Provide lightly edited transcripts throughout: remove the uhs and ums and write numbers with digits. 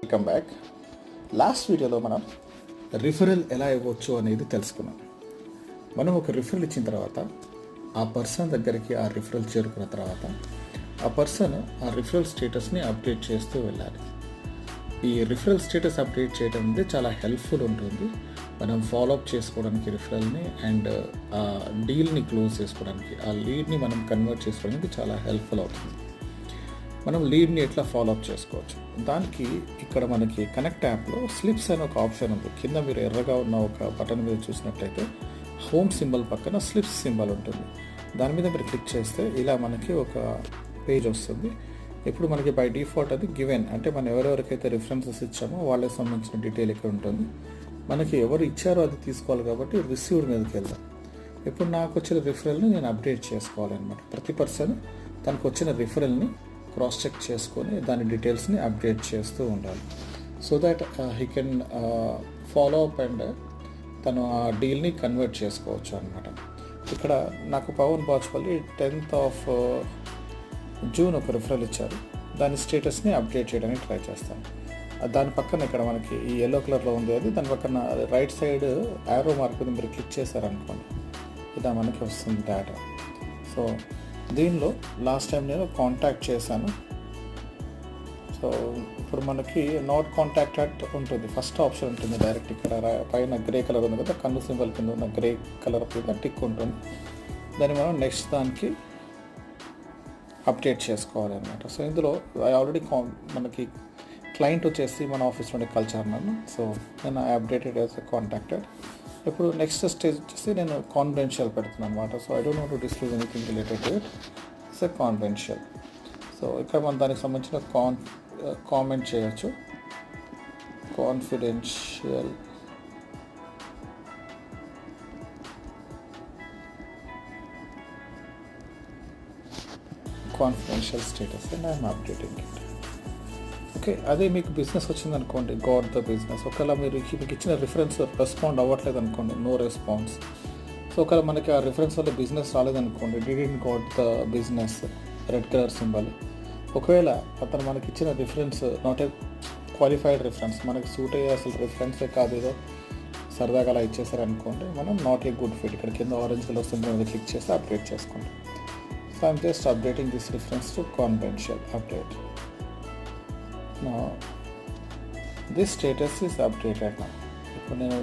Welcome back. Last వీడియోలో మనం referral ఎలా ఇవ్వచ్చు అనేది తెలుసుకున్నాం. మనం ఒక రిఫరల్ ఇచ్చిన తర్వాత ఆ పర్సన్ దగ్గరికి ఆ రిఫరల్ చేరుకున్న తర్వాత ఆ పర్సన్ ఆ రిఫరల్ స్టేటస్ని అప్డేట్ చేస్తూ వెళ్ళాలి. ఈ రిఫరల్ స్టేటస్ అప్డేట్ చేయడం అనేది చాలా హెల్ప్ఫుల్ ఉంటుంది. మనం ఫాలోఅప్ చేసుకోవడానికి రిఫరల్ని అండ్ ఆ డీల్ని క్లోజ్ చేసుకోవడానికి, ఆ లీడ్ని మనం కన్వర్ట్ చేసుకోవడానికి చాలా హెల్ప్ఫుల్ అవుతుంది. మనం లీడ్ని ఎట్లా ఫాలోఅప్ చేసుకోవచ్చు, దానికి ఇక్కడ మనకి కనెక్ట్ యాప్లో స్లిప్స్ అనే ఒక ఆప్షన్ ఉంది. కింద మీరు ఎర్రగా ఉన్న ఒక బటన్ మీద చూసినట్లయితే హోమ్ సింబల్ పక్కన స్లిప్స్ సింబల్ ఉంటుంది. దాని మీద మీరు క్లిక్ చేస్తే ఇలా మనకి ఒక పేజ్ వస్తుంది. ఇప్పుడు మనకి బై డిఫాల్ట్ అది గివెన్, అంటే మనం ఎవరెవరికైతే రిఫరెన్సెస్ ఇచ్చామో వాళ్ళకి సంబంధించిన డీటెయిల్ ఇక్కడ ఉంటుంది. మనకి ఎవరు ఇచ్చారో అది తీసుకోవాలి కాబట్టి రిసీవ్డ్ మీదకి వెళ్దాం. ఇప్పుడు నాకు వచ్చిన రిఫరల్ని నేను అప్డేట్ చేసుకోవాలన్నమాట. ప్రతి పర్సన్ తనకు వచ్చిన రిఫరల్ని క్రాస్ చెక్ చేసుకొని దాని డీటెయిల్స్ని అప్డేట్ చేస్తూ ఉండాలి. So that he can follow up and తను ఆ డీల్ని కన్వర్ట్ చేసుకోవచ్చు అనమాట. ఇక్కడ నాకు Pavan Bajpalli 10th of June ఒక రిఫరల్ ఇచ్చారు. దాని స్టేటస్ని అప్డేట్ చేయడానికి ట్రై చేస్తాను. దాని పక్కన ఇక్కడ మనకి ఈ ఎల్లో కలర్లో ఉంది, అది దాని పక్కన రైట్ సైడ్ యారో మార్క్ మీద మీరు క్లిక్ చేశారనుకోండి, ఇలా మనకి వస్తుంది డేటా. సో దీనిలో లాస్ట్ టైం నేను కాంటాక్ట్ చేశాను. సో ఇప్పుడు మనకి నాట్ కాంటాక్టెడ్ ఉంటుంది, ఫస్ట్ ఆప్షన్ ఉంటుంది డైరెక్ట్. ఇక్కడ పైన గ్రే కలర్ ఉంది కదా, కన్ను సింబల్ కింద ఉన్న గ్రే కలర్ మీద టిక్ ఉంటుంది. దాన్ని మనం నెక్స్ట్ దానికి అప్డేట్ చేసుకోవాలన్నమాట. సో ఇందులో ఆల్రెడీ మనకి క్లయింట్ వచ్చేసి మన ఆఫీస్ నుండి కల్చర్నన్ను. సో నేను అప్డేటెడ్ యాజ్ కాంటాక్టెడ్. ఇప్పుడు నెక్స్ట్ స్టేజ్ వచ్చేసి నేను కాన్ఫిడెన్షియల్ పెడుతున్నాను అనమాట. So I don't want to disclose anything related to it. It's a confidential. So ఇక్కడ మనం దానికి సంబంధించిన కామెంట్ చేయొచ్చు. Confidential status and I'm updating it. Okay, అదే మీకు బిజినెస్ వచ్చిందనుకోండి, గాట్ ద బిజినెస్. ఒకవేళ మీకు ఇచ్చిన రిఫరెన్స్ రెస్పాండ్ అవ్వట్లేదు అనుకోండి, నో రెస్పాన్స్. సో ఒకవేళ మనకి ఆ రిఫరెన్స్ వల్ల బిజినెస్ రాలేదనుకోండి, didn't got the business, red colour symbol. ఒకవేళ అతను మనకి ఇచ్చిన reference not a qualified reference, మనకి సూట్ అయ్యే అసలు రిఫరెన్సే కాదు, ఏదో సరదాగా అలా ఇచ్చేసారనుకోండి, మనం నాట్ ఏ గుడ్ ఫిట్. ఇక్కడ కింద ఆరెంజ్ కలర్ సింబల్ మీద క్లిక్ చేసి అప్డేట్ చేసుకోండి. So I'm just updating this reference to confidential update. Now this status is updated now. ఇప్పుడు నేను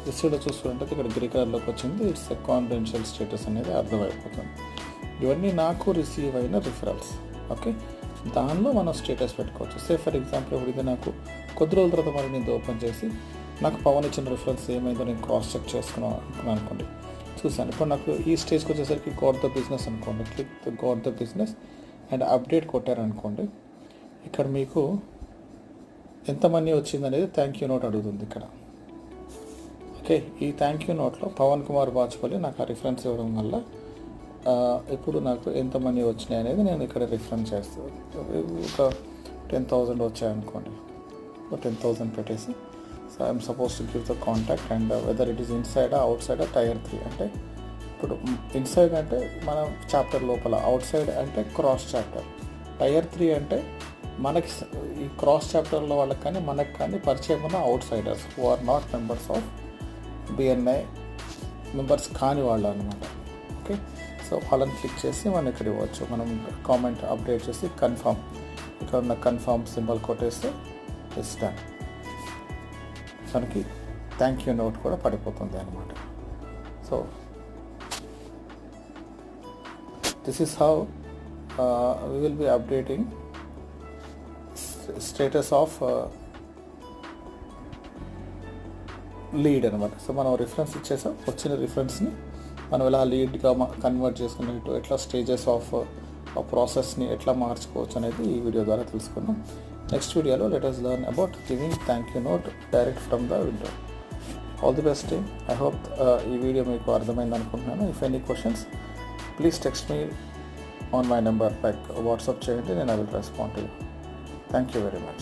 రిసీవ్లో చూసుకుంటే ఇక్కడ గ్రే కలర్లోకి వచ్చింది. ఇట్స్ ఎ కాన్ఫిడెన్షియల్ స్టేటస్ అనేది అర్థమైపోతుంది. ఇవన్నీ నాకు రిసీవ్ అయిన రిఫరల్స్. ఓకే, దానిలో మనం స్టేటస్ పెట్టుకోవచ్చు. సే ఫర్ ఎగ్జాంపుల్ ఇప్పుడు ఇది నాకు కొద్ది రోజుల తర్వాత మరి నేను ఓపెన్ చేసి నాకు పవన్ ఇచ్చిన రిఫరల్స్ ఏమైందో నేను క్రాస్ చెక్ చేసుకున్నాను అనుకోండి, చూసాను. ఇప్పుడు నాకు ఈ స్టేజ్కి వచ్చేసరికి గాట్ ద బిజినెస్ అనుకోండి, click the got the business and update కొట్టారనుకోండి, ఇక్కడ మీకు ఎంత మనీ వచ్చిందనేది థ్యాంక్ యూ నోట్ అడుగుతుంది ఇక్కడ. ఓకే, ఈ థ్యాంక్ యూ నోట్లో పవన్ కుమార్ బాజ్పల్లి నాకు ఆ రిఫరెన్స్ ఇవ్వడం వల్ల ఇప్పుడు నాకు ఎంత మనీ వచ్చినాయి అనేది నేను ఇక్కడ రిఫరెన్స్ చేస్తాను. ఒక 10,000 వచ్చాయనుకోండి, 10,000 పెట్టేసి so I'm suppose to give the contact and whether it is inside out side Tier 3. అంటే ఇప్పుడు ఇన్సైడ్ అంటే మన చాప్టర్ లోపల, అవుట్ సైడ్ అంటే క్రాస్ చాప్టర్, Tier 3 అంటే మనకి ఈ క్రాస్ చాప్టర్లో వాళ్ళకి కానీ మనకు కానీ పరిచయం ఉన్న outsiders who are not members of BNI, members కాని వాళ్ళు అనమాట. ఓకే, సో వాళ్ళని క్లిక్ చేసి మనం ఇక్కడ ఇవ్వచ్చు. మనం కామెంట్ అప్డేట్ చేసి కన్ఫర్మ్, ఇక్కడ ఉన్న కన్ఫర్మ్ సింబల్ కొట్టేస్తే ఇట్స్ డన్. మనకి థ్యాంక్ యూ నోట్ కూడా పడిపోతుంది అనమాట. So this is how we will be updating status of lead అనమాట. సో మనం రిఫరెన్స్ ఇచ్చేసాం, వచ్చిన రిఫరెన్స్ని మనం ఎలా లీడ్గా కన్వర్ట్ చేసుకునేట్టు, ఎట్లా స్టేజెస్ ఆఫ్ ఆ ప్రాసెస్ని ఎట్లా మార్చుకోవచ్చు అనేది ఈ వీడియో ద్వారా తెలుసుకున్నాం. నెక్స్ట్ వీడియోలో let us learn about giving thank you note direct from the window. All the best team. I hope ఈ వీడియో మీకు అర్థమైంది అనుకుంటున్నాను. If any questions please text me on my number, like WhatsApp చేయండి, నేను I will respond to you. Thank you very much.